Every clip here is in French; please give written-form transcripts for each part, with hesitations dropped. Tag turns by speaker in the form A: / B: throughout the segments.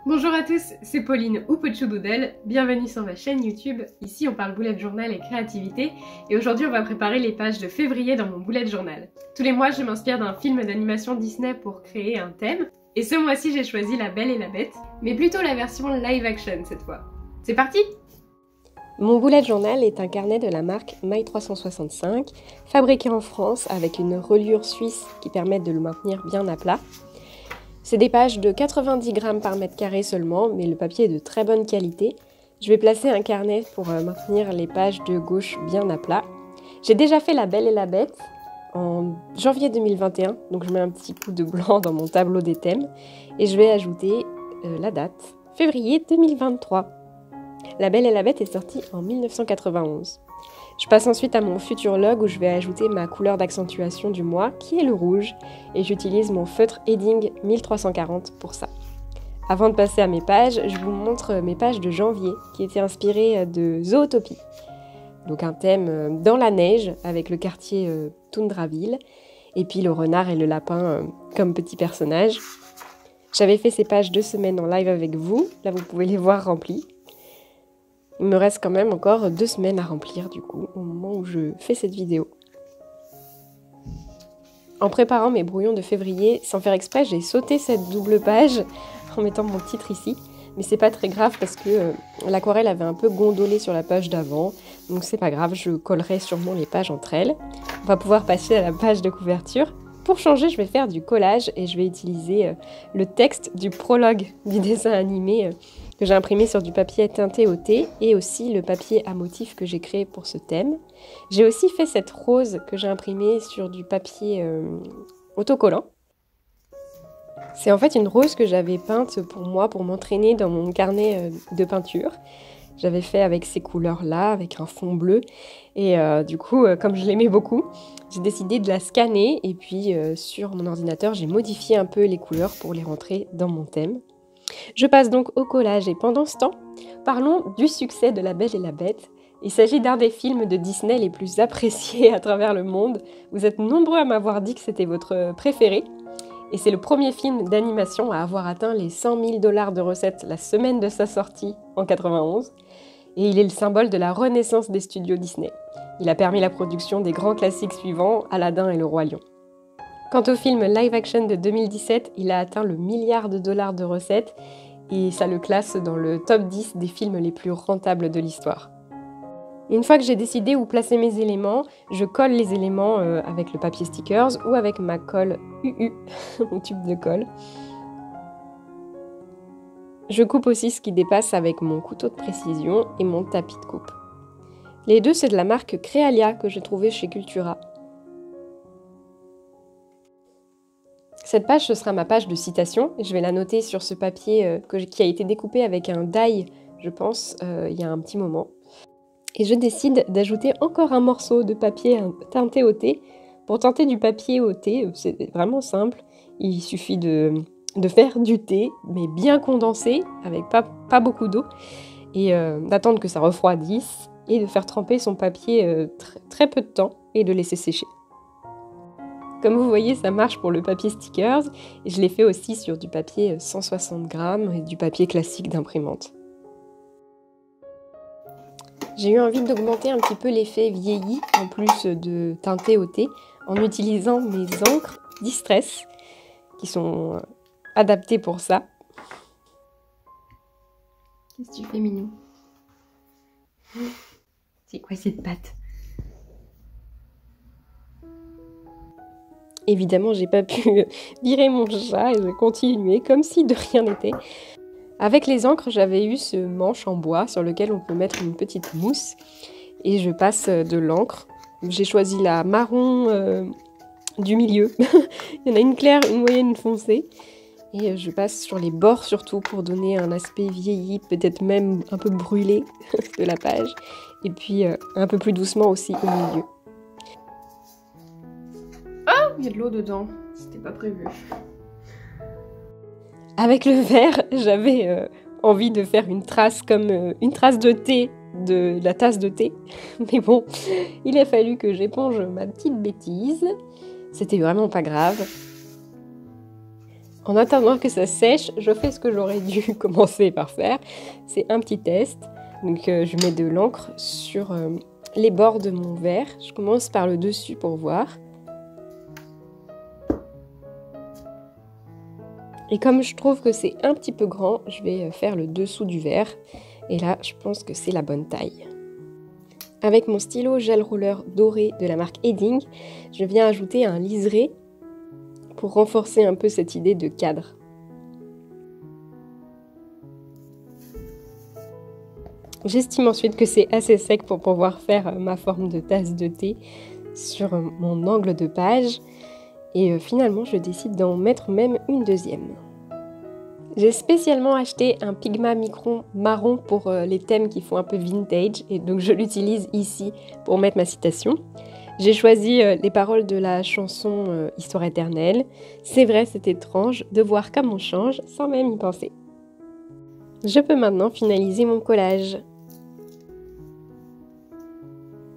A: Bonjour à tous, c'est Pauline ou Pochou Doodle, bienvenue sur ma chaîne YouTube. Ici on parle bullet journal et créativité et aujourd'hui on va préparer les pages de février dans mon bullet journal. Tous les mois je m'inspire d'un film d'animation Disney pour créer un thème et ce mois-ci j'ai choisi La Belle et la Bête, mais plutôt la version live action cette fois. C'est parti!
B: Mon bullet journal est un carnet de la marque My365, fabriqué en France avec une reliure suisse qui permet de le maintenir bien à plat. C'est des pages de 90 grammes par mètre carré seulement, mais le papier est de très bonne qualité. Je vais placer un carnet pour maintenir les pages de gauche bien à plat. J'ai déjà fait La Belle et la Bête en janvier 2021, donc je mets un petit coup de blanc dans mon tableau des thèmes et je vais ajouter la date, février 2023. La Belle et la Bête est sortie en 1991. Je passe ensuite à mon Futurlog où je vais ajouter ma couleur d'accentuation du mois, qui est le rouge, et j'utilise mon feutre Edding 1340 pour ça. Avant de passer à mes pages, je vous montre mes pages de janvier, qui étaient inspirées de Zootopie. Donc un thème dans la neige, avec le quartier Toundraville, et puis le renard et le lapin comme petits personnages. J'avais fait ces pages 2 semaines en live avec vous, là vous pouvez les voir remplies. Il me reste quand même encore 2 semaines à remplir du coup, au moment où je fais cette vidéo. En préparant mes brouillons de février, sans faire exprès, j'ai sauté cette double page en mettant mon titre ici. Mais c'est pas très grave parce que l'aquarelle avait un peu gondolé sur la page d'avant, donc c'est pas grave, je collerai sûrement les pages entre elles. On va pouvoir passer à la page de couverture. Pour changer, je vais faire du collage et je vais utiliser le texte du prologue du dessin animé que j'ai imprimé sur du papier teinté au thé et aussi le papier à motifs que j'ai créé pour ce thème. J'ai aussi fait cette rose que j'ai imprimée sur du papier autocollant. C'est en fait une rose que j'avais peinte pour moi, pour m'entraîner dans mon carnet de peinture. J'avais fait avec ces couleurs-là, avec un fond bleu. Et du coup, comme je l'aimais beaucoup, j'ai décidé de la scanner. Et puis sur mon ordinateur, j'ai modifié un peu les couleurs pour les rentrer dans mon thème. Je passe donc au collage et pendant ce temps, parlons du succès de La Belle et la Bête. Il s'agit d'un des films de Disney les plus appréciés à travers le monde. Vous êtes nombreux à m'avoir dit que c'était votre préféré. Et c'est le premier film d'animation à avoir atteint les 100 000 $ de recettes la semaine de sa sortie en 91. Et il est le symbole de la renaissance des studios Disney. Il a permis la production des grands classiques suivants, Aladdin et le Roi Lion. Quant au film live action de 2017, il a atteint le $1 milliard de recettes et ça le classe dans le top 10 des films les plus rentables de l'histoire. Une fois que j'ai décidé où placer mes éléments, je colle les éléments avec le papier stickers ou avec ma colle UU, mon tube de colle. Je coupe aussi ce qui dépasse avec mon couteau de précision et mon tapis de coupe. Les deux, c'est de la marque Créalia que j'ai trouvé chez Cultura. Cette page, ce sera ma page de citation. Je vais la noter sur ce papier qui a été découpé avec un die, je pense, il y a un petit moment. Et je décide d'ajouter encore un morceau de papier teinté au thé. Pour teinter du papier au thé, c'est vraiment simple. Il suffit de faire du thé, mais bien condensé, avec pas beaucoup d'eau, et d'attendre que ça refroidisse, et de faire tremper son papier très peu de temps, et de laisser sécher. Comme vous voyez, ça marche pour le papier stickers, et je l'ai fait aussi sur du papier 160 grammes et du papier classique d'imprimante. J'ai eu envie d'augmenter un petit peu l'effet vieilli, en plus de teinter au thé, en utilisant mes encres Distress, qui sont adaptées pour ça.
A: Qu'est-ce que tu fais, mignon? C'est quoi cette pâte?
B: Évidemment, j'ai pas pu virer mon chat et j'ai continué comme si de rien n'était. Avec les encres, j'avais eu ce manche en bois sur lequel on peut mettre une petite mousse et je passe de l'encre. J'ai choisi la marron du milieu. Il y en a une claire, une moyenne, une foncée. Et je passe sur les bords surtout pour donner un aspect vieilli, peut-être même un peu brûlé de la page. Et puis un peu plus doucement aussi au milieu.
A: Ah, il y a de l'eau dedans. C'était pas prévu.
B: Avec le verre, j'avais envie de faire une trace comme une trace de thé de la tasse de thé. Mais bon, il a fallu que j'éponge ma petite bêtise. C'était vraiment pas grave. En attendant que ça sèche, je fais ce que j'aurais dû commencer par faire. C'est un petit test. Donc je mets de l'encre sur les bords de mon verre. Je commence par le dessus pour voir. Et comme je trouve que c'est un petit peu grand, je vais faire le dessous du verre. Et là, je pense que c'est la bonne taille. Avec mon stylo gel roller doré de la marque Edding, je viens ajouter un liseré pour renforcer un peu cette idée de cadre. J'estime ensuite que c'est assez sec pour pouvoir faire ma forme de tasse de thé sur mon angle de page. Et finalement, je décide d'en mettre même une deuxième. J'ai spécialement acheté un Pigma Micron marron pour les thèmes qui font un peu vintage. Et donc je l'utilise ici pour mettre ma citation. J'ai choisi les paroles de la chanson Histoire éternelle. C'est vrai, c'est étrange de voir comme on change sans même y penser. Je peux maintenant finaliser mon collage.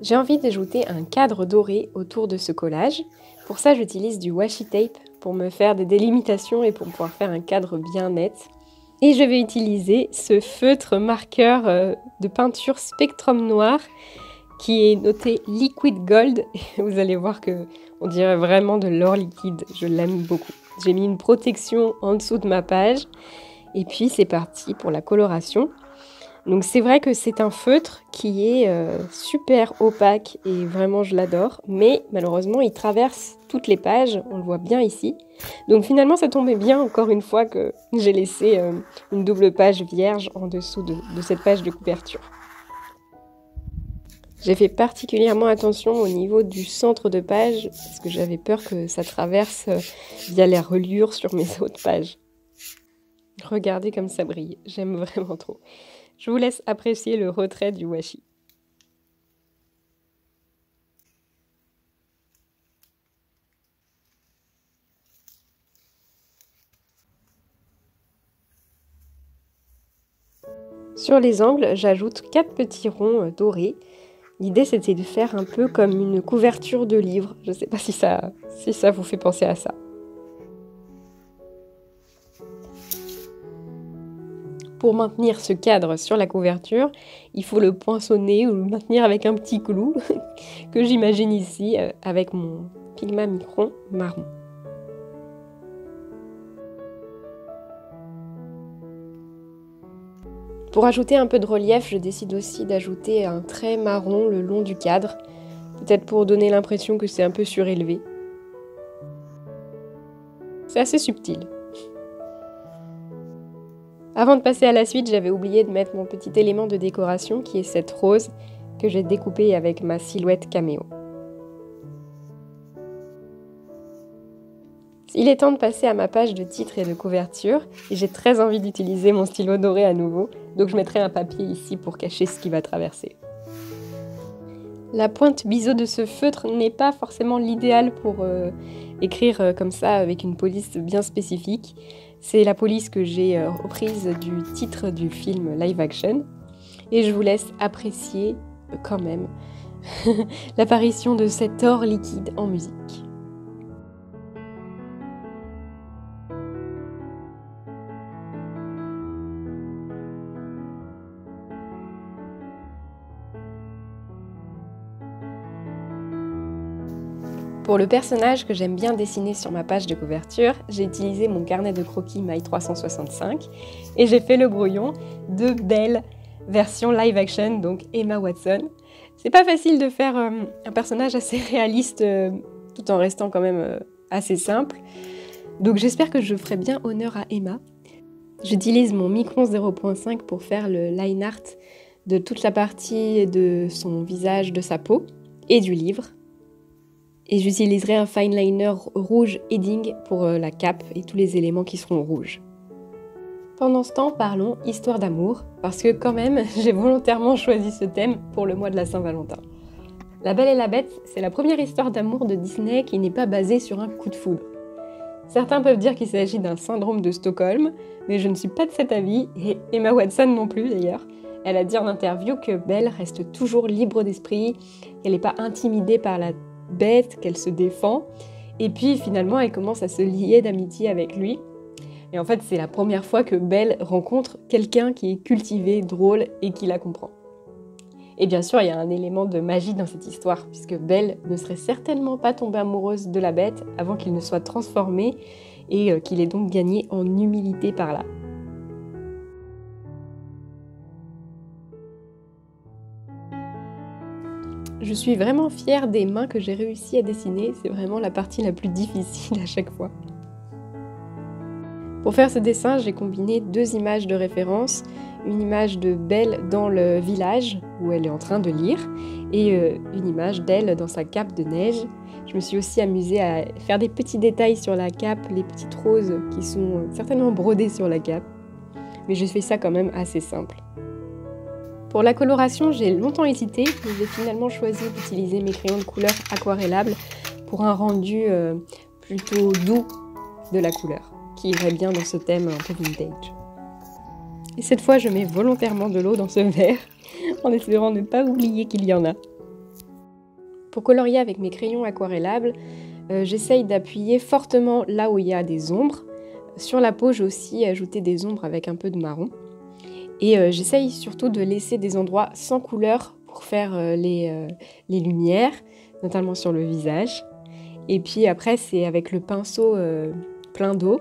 B: J'ai envie d'ajouter un cadre doré autour de ce collage. Pour ça, j'utilise du washi tape pour me faire des délimitations et pour pouvoir faire un cadre bien net. Et je vais utiliser ce feutre marqueur de peinture Spectrum Noir qui est noté Liquid Gold. Vous allez voir que on dirait vraiment de l'or liquide. Je l'aime beaucoup. J'ai mis une protection en dessous de ma page. Et puis c'est parti pour la coloration. Donc c'est vrai que c'est un feutre qui est super opaque et vraiment je l'adore. Mais malheureusement il traverse toutes les pages, on le voit bien ici. Donc finalement ça tombait bien encore une fois que j'ai laissé une double page vierge en dessous de cette page de couverture. J'ai fait particulièrement attention au niveau du centre de page parce que j'avais peur que ça traverse via les reliures sur mes autres pages. Regardez comme ça brille, j'aime vraiment trop. Je vous laisse apprécier le retrait du washi. Sur les angles, j'ajoute 4 petits ronds dorés. L'idée, c'était de faire un peu comme une couverture de livre. Je ne sais pas si ça vous fait penser à ça. Pour maintenir ce cadre sur la couverture, il faut le poinçonner ou le maintenir avec un petit clou que j'imagine ici avec mon Pigma Micron marron. Pour ajouter un peu de relief, je décide aussi d'ajouter un trait marron le long du cadre, peut-être pour donner l'impression que c'est un peu surélevé. C'est assez subtil. Avant de passer à la suite, j'avais oublié de mettre mon petit élément de décoration qui est cette rose que j'ai découpée avec ma silhouette caméo. Il est temps de passer à ma page de titre et de couverture et j'ai très envie d'utiliser mon stylo doré à nouveau, donc je mettrai un papier ici pour cacher ce qui va traverser. La pointe biseau de ce feutre n'est pas forcément l'idéal pour écrire comme ça avec une police bien spécifique. C'est la police que j'ai reprise du titre du film live action et je vous laisse apprécier quand même l'apparition de cet or liquide en musique. Pour le personnage que j'aime bien dessiner sur ma page de couverture, j'ai utilisé mon carnet de croquis My 365 et j'ai fait le brouillon de Belle version live action, donc Emma Watson. C'est pas facile de faire un personnage assez réaliste tout en restant quand même assez simple. Donc j'espère que je ferai bien honneur à Emma. J'utilise mon Micron 0.5 pour faire le line art de toute la partie de son visage, de sa peau et du livre. Et j'utiliserai un fine liner rouge Edding pour la cape et tous les éléments qui seront rouges. Pendant ce temps, parlons histoire d'amour, parce que quand même, j'ai volontairement choisi ce thème pour le mois de la Saint-Valentin. La Belle et la Bête, c'est la première histoire d'amour de Disney qui n'est pas basée sur un coup de foudre. Certains peuvent dire qu'il s'agit d'un syndrome de Stockholm, mais je ne suis pas de cet avis, et Emma Watson non plus d'ailleurs. Elle a dit en interview que Belle reste toujours libre d'esprit, qu'elle n'est pas intimidée par la bête, qu'elle se défend, et puis finalement elle commence à se lier d'amitié avec lui. Et en fait, c'est la première fois que Belle rencontre quelqu'un qui est cultivé, drôle et qui la comprend. Et bien sûr, il y a un élément de magie dans cette histoire, puisque Belle ne serait certainement pas tombée amoureuse de la bête avant qu'il ne soit transformé et qu'il ait donc gagné en humilité par là. Je suis vraiment fière des mains que j'ai réussi à dessiner, c'est vraiment la partie la plus difficile à chaque fois. Pour faire ce dessin, j'ai combiné 2 images de référence, une image de Belle dans le village, où elle est en train de lire, et une image d'elle dans sa cape de neige. Je me suis aussi amusée à faire des petits détails sur la cape, les petites roses qui sont certainement brodées sur la cape, mais j'ai fait ça quand même assez simple. Pour la coloration, j'ai longtemps hésité, mais j'ai finalement choisi d'utiliser mes crayons de couleur aquarellables pour un rendu plutôt doux de la couleur, qui irait bien dans ce thème un peu vintage. Et cette fois, je mets volontairement de l'eau dans ce verre, en espérant ne pas oublier qu'il y en a. Pour colorier avec mes crayons aquarellables, j'essaye d'appuyer fortement là où il y a des ombres. Sur la peau, j'ai aussi ajouté des ombres avec un peu de marron. Et j'essaye surtout de laisser des endroits sans couleur pour faire les lumières, notamment sur le visage. Et puis après, c'est avec le pinceau plein d'eau,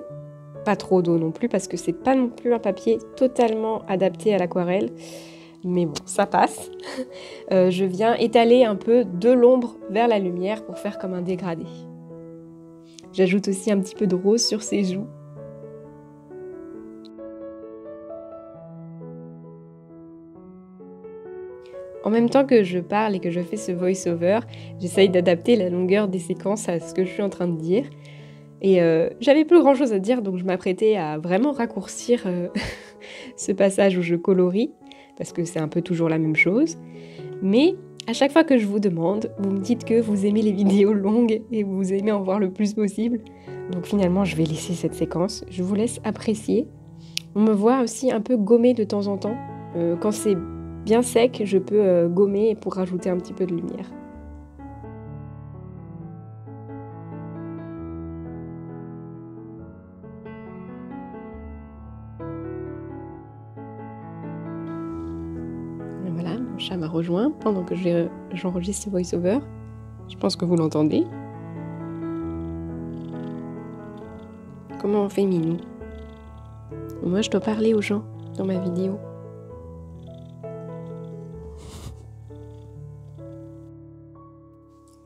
B: pas trop d'eau non plus, parce que c'est pas non plus un papier totalement adapté à l'aquarelle. Mais bon, ça passe. Je viens étaler un peu de l'ombre vers la lumière pour faire comme un dégradé. J'ajoute aussi un petit peu de rose sur ses joues. En même temps que je parle et que je fais ce voice-over, j'essaye d'adapter la longueur des séquences à ce que je suis en train de dire. Et j'avais plus grand chose à dire, donc je m'apprêtais à vraiment raccourcir ce passage où je colorie, parce que c'est un peu toujours la même chose. Mais à chaque fois que je vous demande, vous me dites que vous aimez les vidéos longues et vous aimez en voir le plus possible. Donc finalement, je vais laisser cette séquence. Je vous laisse apprécier. On me voit aussi un peu gommer de temps en temps. Quand c'est bien sec, je peux gommer pour rajouter un petit peu de lumière. Et voilà, mon chat m'a rejoint pendant que j'enregistre ce voice-over. Je pense que vous l'entendez. Comment on fait, Minou? Moi, je dois parler aux gens dans ma vidéo.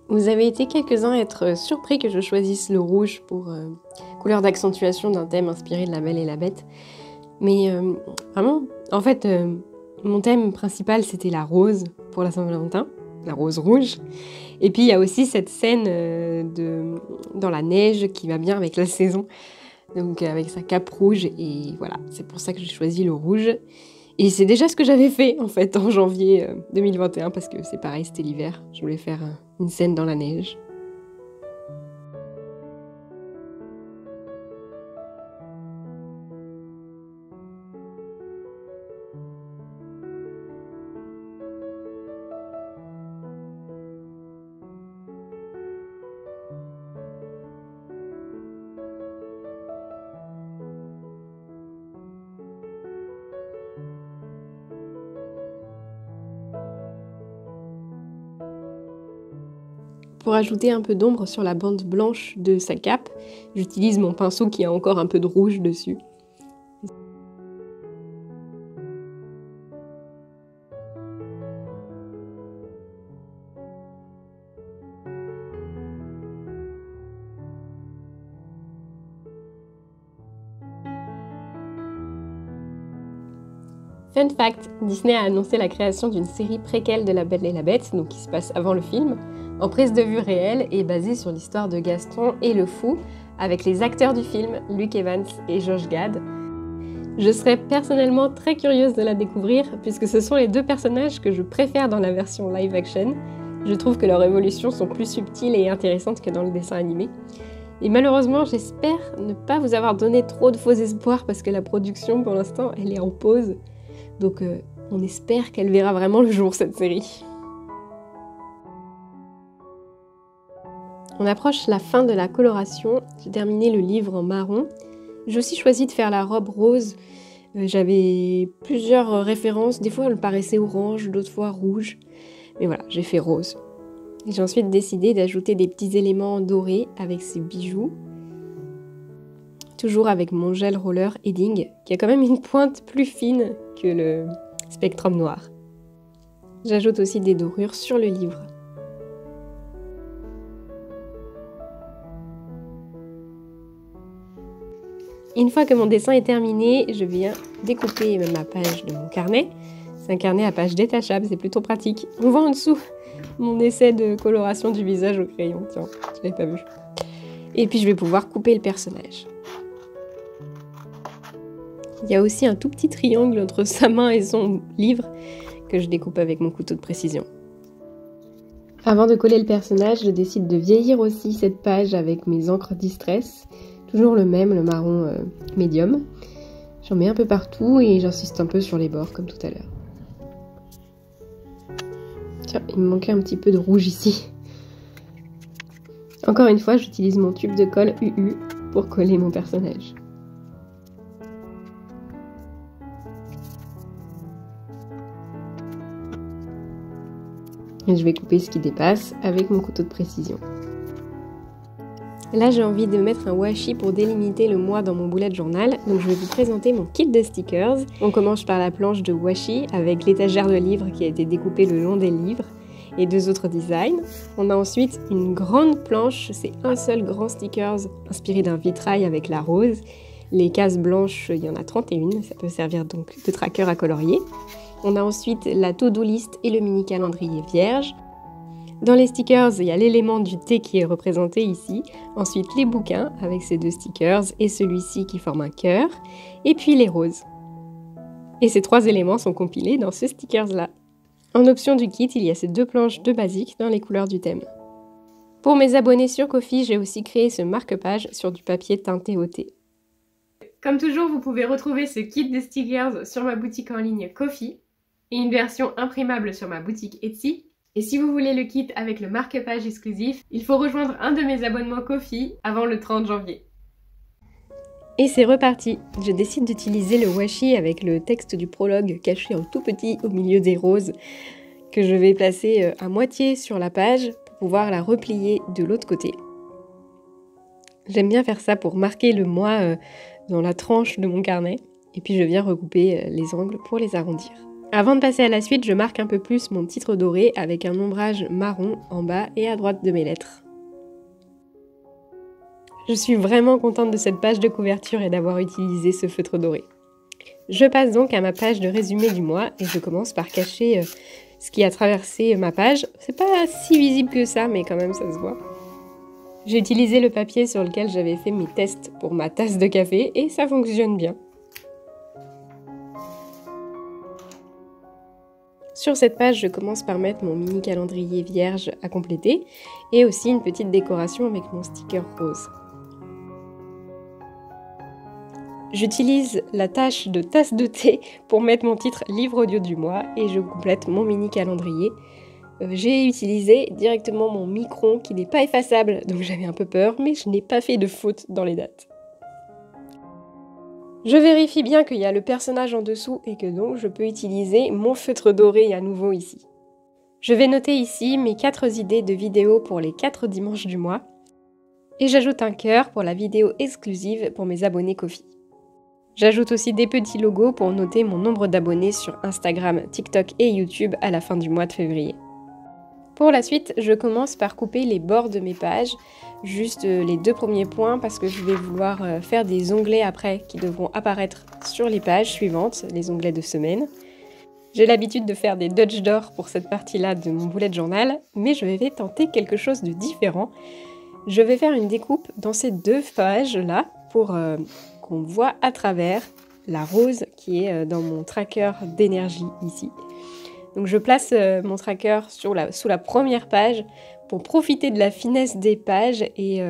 B: Vous avez été quelques-uns à être surpris que je choisisse le rouge pour couleur d'accentuation d'un thème inspiré de La Belle et la Bête. Mais vraiment, en fait, mon thème principal, c'était la rose pour la Saint-Valentin, la rose rouge. Et puis, il y a aussi cette scène dans la neige qui va bien avec la saison, donc avec sa cape rouge. Et voilà, c'est pour ça que j'ai choisi le rouge. Et c'est déjà ce que j'avais fait en fait en janvier 2021 parce que c'est pareil, c'était l'hiver. Je voulais faire une scène dans la neige. Pour ajouter un peu d'ombre sur la bande blanche de sa cape, j'utilise mon pinceau qui a encore un peu de rouge dessus. Fun fact, Disney a annoncé la création d'une série préquelle de La Belle et la Bête, donc qui se passe avant le film, en prise de vue réelle et basée sur l'histoire de Gaston et le Fou, avec les acteurs du film, Luke Evans et Josh Gad. Je serais personnellement très curieuse de la découvrir, puisque ce sont les 2 personnages que je préfère dans la version live action. Je trouve que leurs évolutions sont plus subtiles et intéressantes que dans le dessin animé. Et malheureusement, j'espère ne pas vous avoir donné trop de faux espoirs, parce que la production, pour l'instant, elle est en pause. Donc on espère qu'elle verra vraiment le jour, cette série. On approche la fin de la coloration. J'ai terminé le livre en marron J'ai aussi choisi de faire la robe rose. J'avais plusieurs références, des fois elle me paraissait orange, d'autres fois rouge. Mais voilà, j'ai fait rose. J'ai ensuite décidé d'ajouter des petits éléments dorés avec ces bijoux. Toujours avec mon gel roller Edding, qui a quand même une pointe plus fine que le Spectrum noir. J'ajoute aussi des dorures sur le livre. Une fois que mon dessin est terminé, je viens découper ma page de mon carnet. C'est un carnet à page détachable, c'est plutôt pratique. On voit en dessous mon essai de coloration du visage au crayon. Tiens, je l'avais pas vu. Et puis je vais pouvoir couper le personnage. Il y a aussi un tout petit triangle entre sa main et son livre que je découpe avec mon couteau de précision. Avant de coller le personnage, je décide de vieillir aussi cette page avec mes encres Distress. Toujours le même, le marron médium. J'en mets un peu partout et j'insiste un peu sur les bords comme tout à l'heure. Tiens, il me manquait un petit peu de rouge ici. Encore une fois, j'utilise mon tube de colle UU pour coller mon personnage. Et je vais couper ce qui dépasse avec mon couteau de précision. Là, j'ai envie de mettre un washi pour délimiter le mois dans mon bullet journal. Donc je vais vous présenter mon kit de stickers. On commence par la planche de washi avec l'étagère de livres qui a été découpée le long des livres et 2 autres designs. On a ensuite une grande planche, c'est un seul grand stickers inspiré d'un vitrail avec la rose. Les cases blanches, il y en a 31, ça peut servir donc de tracker à colorier. On a ensuite la to-do list et le mini calendrier vierge. Dans les stickers, il y a l'élément du thé qui est représenté ici. Ensuite, les bouquins avec ces 2 stickers et celui-ci qui forme un cœur. Et puis les roses. Et ces 3 éléments sont compilés dans ce stickers-là. En option du kit, il y a ces 2 planches de basique dans les couleurs du thème. Pour mes abonnés sur Ko-fi, j'ai aussi créé ce marque-page sur du papier teinté au thé.
A: Comme toujours, vous pouvez retrouver ce kit de stickers sur ma boutique en ligne Ko-fi et une version imprimable sur ma boutique Etsy. Et si vous voulez le kit avec le marque-page exclusif, il faut rejoindre un de mes abonnements Ko-fi avant le 30 janvier.
B: Et c'est reparti. Je décide d'utiliser le washi avec le texte du prologue caché en tout petit au milieu des roses que je vais placer à moitié sur la page pour pouvoir la replier de l'autre côté. J'aime bien faire ça pour marquer le mois dans la tranche de mon carnet et puis je viens recouper les angles pour les arrondir. Avant de passer à la suite, je marque un peu plus mon titre doré avec un ombrage marron en bas et à droite de mes lettres. Je suis vraiment contente de cette page de couverture et d'avoir utilisé ce feutre doré. Je passe donc à ma page de résumé du mois et je commence par cacher ce qui a traversé ma page. C'est pas si visible que ça, mais quand même ça se voit. J'ai utilisé le papier sur lequel j'avais fait mes tests pour ma tasse de café et ça fonctionne bien. Sur cette page, je commence par mettre mon mini calendrier vierge à compléter et aussi une petite décoration avec mon sticker rose. J'utilise la tâche de tasse de thé pour mettre mon titre livre audio du mois et je complète mon mini calendrier. J'ai utilisé directement mon micron qui n'est pas effaçable, donc j'avais un peu peur, mais je n'ai pas fait de faute dans les dates. Je vérifie bien qu'il y a le personnage en dessous et que donc je peux utiliser mon feutre doré à nouveau ici. Je vais noter ici mes 4 idées de vidéos pour les 4 dimanches du mois et j'ajoute un cœur pour la vidéo exclusive pour mes abonnés Ko-fi. J'ajoute aussi des petits logos pour noter mon nombre d'abonnés sur Instagram, TikTok et YouTube à la fin du mois de février. Pour la suite, je commence par couper les bords de mes pages, juste les 2 premiers points parce que je vais vouloir faire des onglets après qui devront apparaître sur les pages suivantes, les onglets de semaine. J'ai l'habitude de faire des dodge d'or pour cette partie-là de mon bullet journal, mais je vais tenter quelque chose de différent. Je vais faire une découpe dans ces 2 pages-là pour qu'on voit à travers la rose qui est dans mon tracker d'énergie ici. Donc je place mon tracker sous la première page pour profiter de la finesse des pages et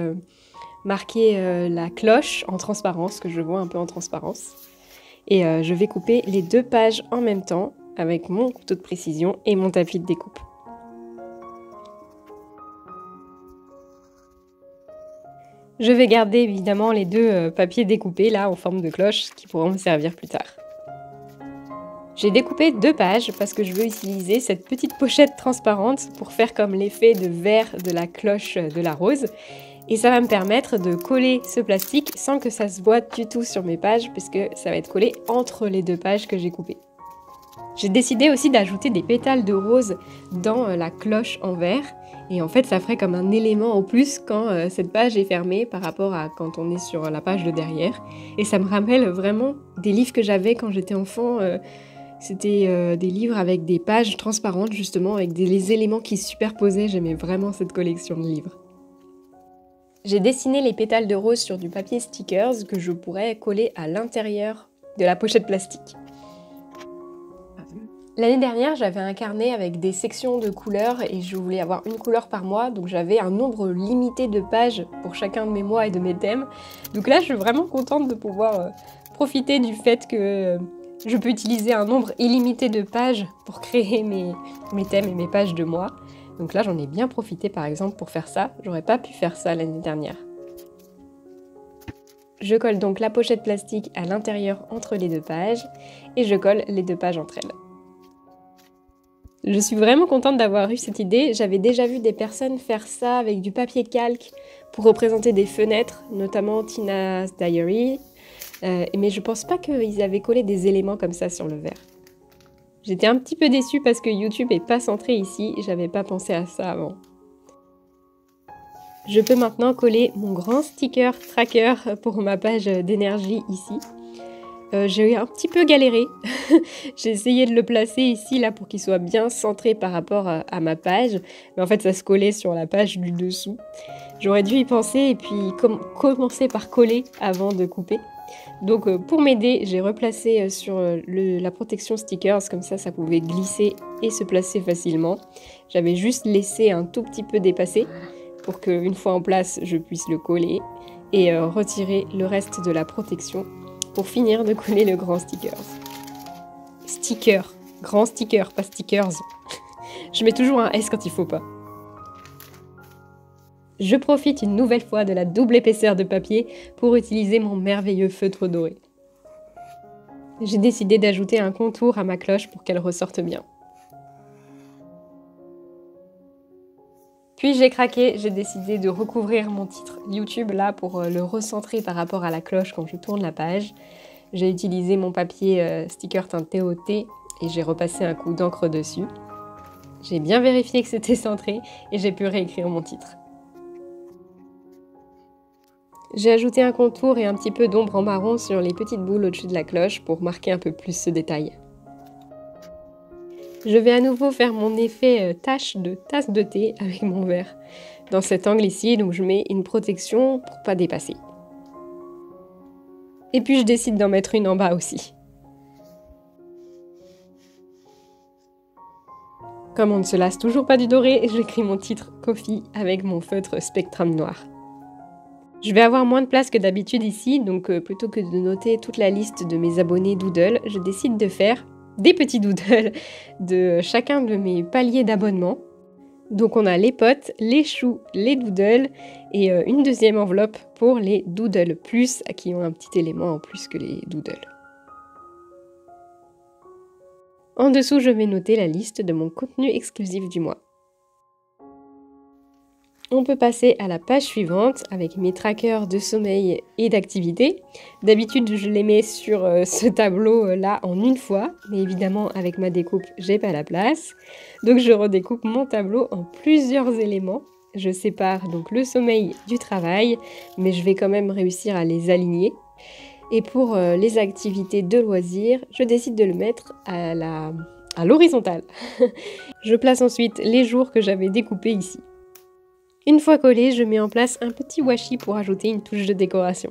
B: marquer la cloche en transparence, que je vois un peu en transparence. Et je vais couper les 2 pages en même temps avec mon couteau de précision et mon tapis de découpe. Je vais garder évidemment les deux papiers découpés là en forme de cloche qui pourront me servir plus tard. J'ai découpé 2 pages parce que je veux utiliser cette petite pochette transparente pour faire comme l'effet de verre de la cloche de la rose. Et ça va me permettre de coller ce plastique sans que ça se voit du tout sur mes pages puisque ça va être collé entre les 2 pages que j'ai coupées. J'ai décidé aussi d'ajouter des pétales de rose dans la cloche en verre. Et en fait, ça ferait comme un élément en plus quand cette page est fermée par rapport à quand on est sur la page de derrière. Et ça me rappelle vraiment des livres que j'avais quand j'étais enfant. C'était des livres avec des pages transparentes justement, avec des éléments qui se superposaient. J'aimais vraiment cette collection de livres. J'ai dessiné les pétales de rose sur du papier stickers que je pourrais coller à l'intérieur de la pochette plastique. L'année dernière, j'avais un carnet avec des sections de couleurs et je voulais avoir une couleur par mois, donc j'avais un nombre limité de pages pour chacun de mes mois et de mes thèmes. Donc là, je suis vraiment contente de pouvoir profiter du fait que je peux utiliser un nombre illimité de pages pour créer mes thèmes et mes pages de mois. Donc là, j'en ai bien profité par exemple pour faire ça. J'aurais pas pu faire ça l'année dernière. Je colle donc la pochette plastique à l'intérieur entre les 2 pages et je colle les 2 pages entre elles. Je suis vraiment contente d'avoir eu cette idée. J'avais déjà vu des personnes faire ça avec du papier calque pour représenter des fenêtres, notamment Tina's Diary. Mais je pense pas qu'ils avaient collé des éléments comme ça sur le verre. J'étais un petit peu déçue parce que YouTube est pas centré ici et j'avais pas pensé à ça avant. Je peux maintenant coller mon grand sticker tracker pour ma page d'énergie ici. J'ai un petit peu galéré. J'ai essayé de le placer ici là pour qu'il soit bien centré par rapport à ma page. Mais en fait ça se collait sur la page du dessous. J'aurais dû y penser et puis commencer par coller avant de couper. Donc pour m'aider, j'ai replacé sur la protection stickers, comme ça pouvait glisser et se placer facilement. J'avais juste laissé un tout petit peu dépasser pour qu'une fois en place, je puisse le coller et retirer le reste de la protection pour finir de coller le grand stickers. Sticker, grand sticker, pas stickers. Je mets toujours un S quand il faut pas. Je profite une nouvelle fois de la double épaisseur de papier pour utiliser mon merveilleux feutre doré. J'ai décidé d'ajouter un contour à ma cloche pour qu'elle ressorte bien. Puis j'ai craqué, j'ai décidé de recouvrir mon titre YouTube là pour le recentrer par rapport à la cloche quand je tourne la page. J'ai utilisé mon papier sticker teinté au thé et j'ai repassé un coup d'encre dessus. J'ai bien vérifié que c'était centré et j'ai pu réécrire mon titre. J'ai ajouté un contour et un petit peu d'ombre en marron sur les petites boules au-dessus de la cloche pour marquer un peu plus ce détail. Je vais à nouveau faire mon effet tache de tasse de thé avec mon verre dans cet angle ici, donc je mets une protection pour pas dépasser. Et puis je décide d'en mettre une en bas aussi. Comme on ne se lasse toujours pas du doré, j'écris mon titre Coffee avec mon feutre Spectrum noir. Je vais avoir moins de place que d'habitude ici, donc plutôt que de noter toute la liste de mes abonnés Doodle, je décide de faire des petits doodles de chacun de mes paliers d'abonnement. Donc on a les potes, les choux, les doodles et une deuxième enveloppe pour les doodles plus qui ont un petit élément en plus que les doodles. En dessous, je vais noter la liste de mon contenu exclusif du mois. On peut passer à la page suivante avec mes trackers de sommeil et d'activité. D'habitude, je les mets sur ce tableau-là en une fois, mais évidemment, avec ma découpe, j'ai pas la place. Donc, je redécoupe mon tableau en plusieurs éléments. Je sépare donc le sommeil du travail, mais je vais quand même réussir à les aligner. Et pour les activités de loisirs, je décide de le mettre à l'horizontale. Je place ensuite les jours que j'avais découpés ici. Une fois collé, je mets en place un petit washi pour ajouter une touche de décoration.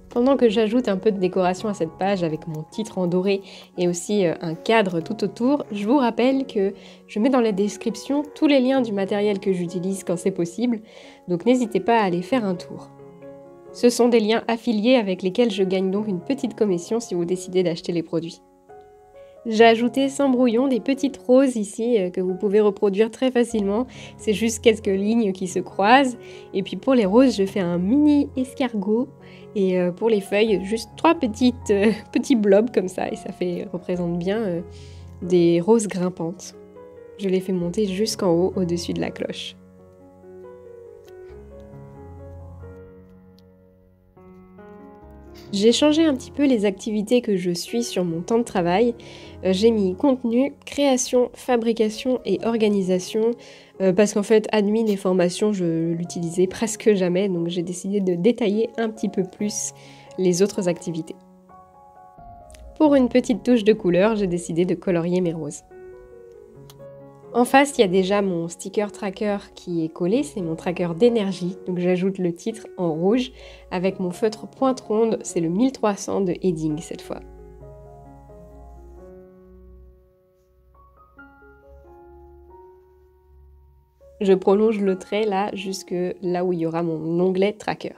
B: Pendant que j'ajoute un peu de décoration à cette page avec mon titre en doré et aussi un cadre tout autour, je vous rappelle que je mets dans la description tous les liens du matériel que j'utilise quand c'est possible, donc n'hésitez pas à aller faire un tour. Ce sont des liens affiliés avec lesquels je gagne donc une petite commission si vous décidez d'acheter les produits. J'ai ajouté sans brouillon des petites roses ici que vous pouvez reproduire très facilement. C'est juste quelques lignes qui se croisent. Et puis pour les roses, je fais un mini escargot. Et pour les feuilles, juste 3 petits blobs comme ça. Et ça représente bien des roses grimpantes. Je les fais monter jusqu'en haut, au-dessus de la cloche. J'ai changé un petit peu les activités que je suis sur mon temps de travail. J'ai mis contenu, création, fabrication et organisation parce qu'en fait, admin et formation, je l'utilisais presque jamais, donc j'ai décidé de détailler un petit peu plus les autres activités. Pour une petite touche de couleur, j'ai décidé de colorier mes roses. En face, il y a déjà mon sticker tracker qui est collé, c'est mon tracker d'énergie. Donc j'ajoute le titre en rouge avec mon feutre pointe ronde, c'est le 1300 de Edding cette fois. Je prolonge le trait là, jusque là où il y aura mon onglet tracker.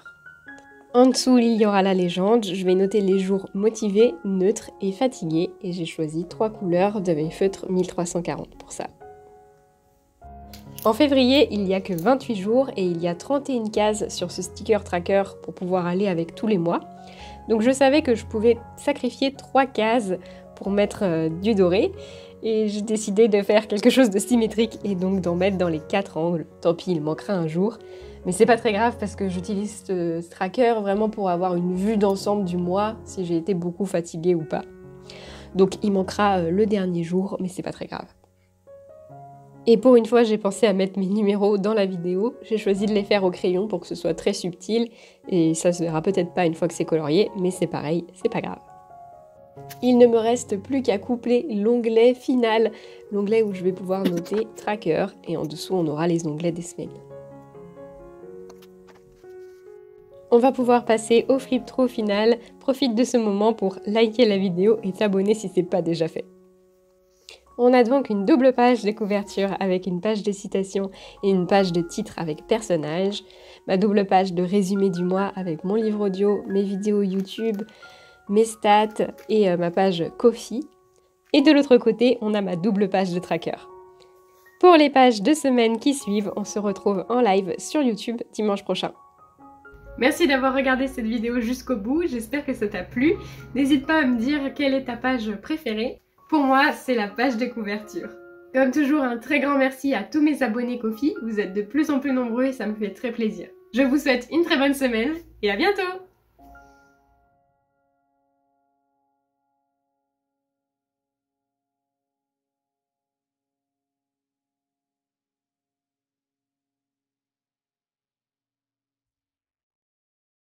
B: En dessous, il y aura la légende. Je vais noter les jours motivés, neutres et fatigués. Et j'ai choisi 3 couleurs de mes feutres 1340 pour ça. En février, il n'y a que 28 jours et il y a 31 cases sur ce sticker tracker pour pouvoir aller avec tous les mois. Donc je savais que je pouvais sacrifier 3 cases pour mettre du doré. Et j'ai décidé de faire quelque chose de symétrique et donc d'en mettre dans les 4 angles. Tant pis, il manquera un jour. Mais c'est pas très grave parce que j'utilise ce tracker vraiment pour avoir une vue d'ensemble du mois, si j'ai été beaucoup fatiguée ou pas. Donc il manquera le dernier jour, mais c'est pas très grave. Et pour une fois, j'ai pensé à mettre mes numéros dans la vidéo. J'ai choisi de les faire au crayon pour que ce soit très subtil. Et ça se verra peut-être pas une fois que c'est colorié, mais c'est pareil, c'est pas grave. Il ne me reste plus qu'à coupler l'onglet final, l'onglet où je vais pouvoir noter tracker, et en dessous on aura les onglets des semaines. On va pouvoir passer au flip through final. Profite de ce moment pour liker la vidéo et t'abonner si c'est pas déjà fait. On a donc une double page de couverture avec une page de citation et une page de titre avec personnage, ma double page de résumé du mois avec mon livre audio, mes vidéos YouTube, mes stats et ma page Ko-fi. Et de l'autre côté, on a ma double page de tracker. Pour les pages de semaine qui suivent, on se retrouve en live sur YouTube dimanche prochain.
A: Merci d'avoir regardé cette vidéo jusqu'au bout, j'espère que ça t'a plu. N'hésite pas à me dire quelle est ta page préférée. Pour moi, c'est la page de couverture. Comme toujours, un très grand merci à tous mes abonnés Ko-fi, vous êtes de plus en plus nombreux et ça me fait très plaisir. Je vous souhaite une très bonne semaine et à bientôt!